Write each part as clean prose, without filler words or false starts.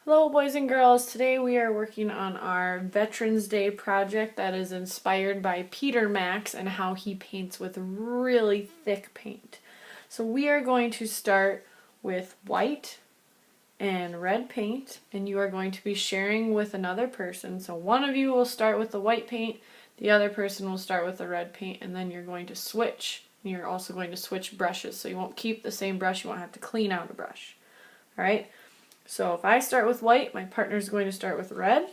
Hello boys and girls, today we are working on our Veterans Day project that is inspired by Peter Max and how he paints with really thick paint. So we are going to start with white and red paint, and you are going to be sharing with another person. So one of you will start with the white paint, the other person will start with the red paint, and then you're going to switch. You're also going to switch brushes, so you won't keep the same brush, you won't have to clean out a brush. Alright? So if I start with white, my partner is going to start with red.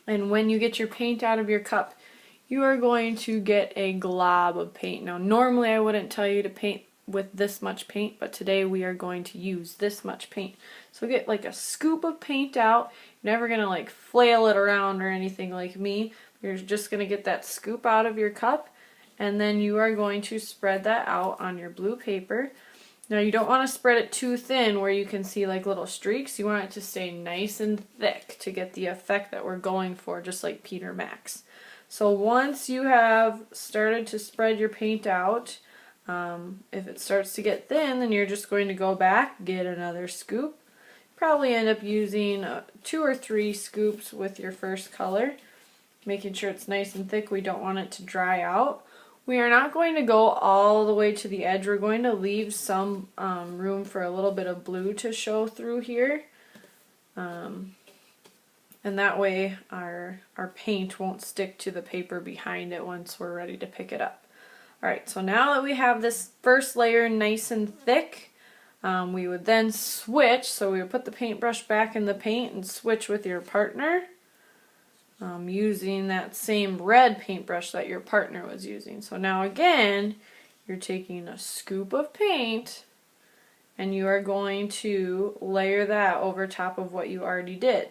And when you get your paint out of your cup, you are going to get a glob of paint. Now normally I wouldn't tell you to paint with this much paint, but today we are going to use this much paint. So get like a scoop of paint out. You're never going to like flail it around or anything like me. You're just going to get that scoop out of your cup, and then you are going to spread that out on your blue paper. Now you don't want to spread it too thin where you can see like little streaks. You want it to stay nice and thick to get the effect that we're going for, just like Peter Max. So once you have started to spread your paint out, if it starts to get thin, then you're just going to go back, get another scoop. Probably end up using 2 or 3 scoops with your first color, making sure it's nice and thick. We don't want it to dry out. We are not going to go all the way to the edge. We're going to leave some room for a little bit of blue to show through here. And that way our paint won't stick to the paper behind it once we're ready to pick it up. Alright, so now that we have this first layer nice and thick, we would then switch. So we would put the paintbrush back in the paint and switch with your partner. Using that same red paintbrush that your partner was using. So now again, you're taking a scoop of paint and you are going to layer that over top of what you already did.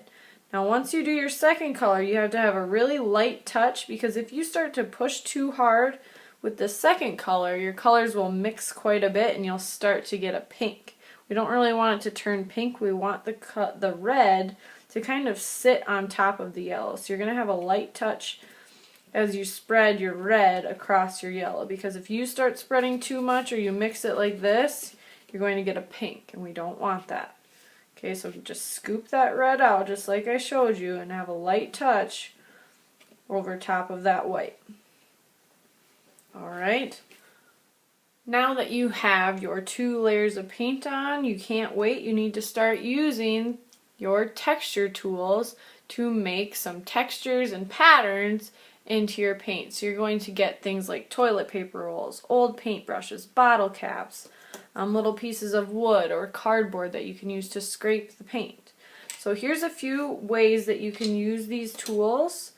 Now once you do your second color, you have to have a really light touch, because if you start to push too hard with the second color, your colors will mix quite a bit and you'll start to get a pink. We don't really want it to turn pink. We want the red to kind of sit on top of the yellow. So you're going to have a light touch as you spread your red across your yellow, because if you start spreading too much or you mix it like this, you're going to get a pink, and we don't want that. Okay, so just scoop that red out just like I showed you and have a light touch over top of that white. Alright. Now that you have your 2 layers of paint on, you can't wait. You need to start using your texture tools to make some textures and patterns into your paint. So you're going to get things like toilet paper rolls, old paintbrushes, bottle caps, little pieces of wood or cardboard that you can use to scrape the paint. So here's a few ways that you can use these tools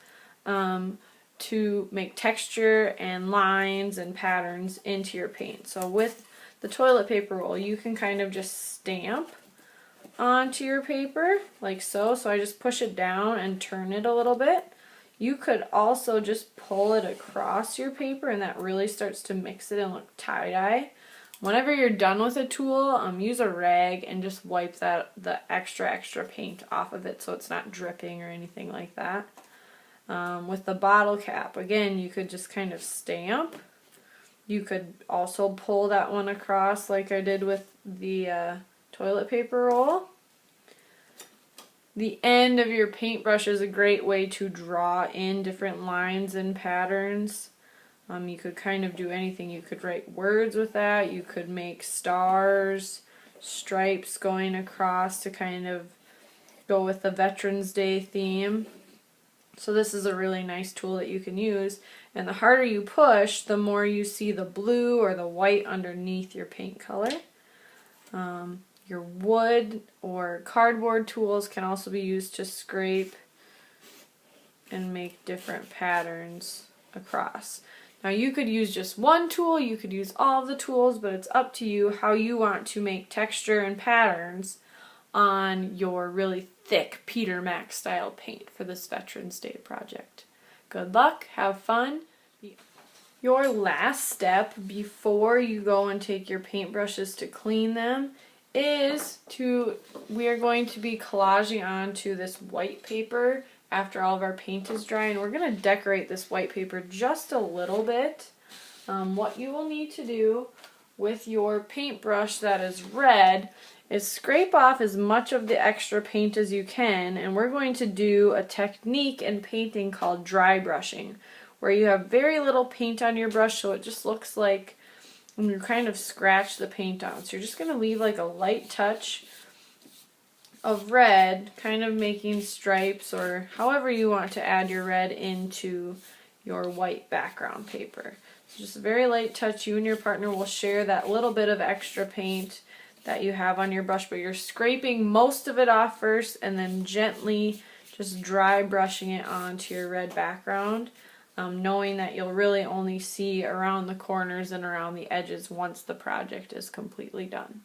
to make texture and lines and patterns into your paint. So with the toilet paper roll, you can kind of just stamp onto your paper like so. So I just push it down and turn it a little bit. You could also just pull it across your paper, and that really starts to mix it and look tie-dye. Whenever you're done with a tool, use a rag and just wipe the extra paint off of it so it's not dripping or anything like that. With the bottle cap, again, you could just kind of stamp. You could also pull that one across like I did with the toilet paper roll. The end of your paintbrush is a great way to draw in different lines and patterns. You could kind of do anything. You could write words with that. You could make stars, stripes going across to kind of go with the Veterans Day theme. So this is a really nice tool that you can use. And the harder you push, the more you see the blue or the white underneath your paint color. Your wood or cardboard tools can also be used to scrape and make different patterns across. Now you could use just one tool, you could use all of the tools, but it's up to you how you want to make texture and patterns on your really thick Peter Max style paint for this Veterans Day project. Good luck, have fun. Your last step before you go and take your paintbrushes to clean them is we are going to be collaging onto this white paper after all of our paint is dry, and we're going to decorate this white paper just a little bit. What you will need to do with your paintbrush that is red is scrape off as much of the extra paint as you can, and we're going to do a technique in painting called dry brushing, where you have very little paint on your brush, so it just looks like when you kind of scratch the paint on. So you're just going to leave like a light touch of red, kind of making stripes or however you want to add your red into your white background paper. So just a very light touch. You and your partner will share that little bit of extra paint that you have on your brush, but you're scraping most of it off first and then gently just dry brushing it onto your red background, knowing that you'll really only see around the corners and around the edges once the project is completely done.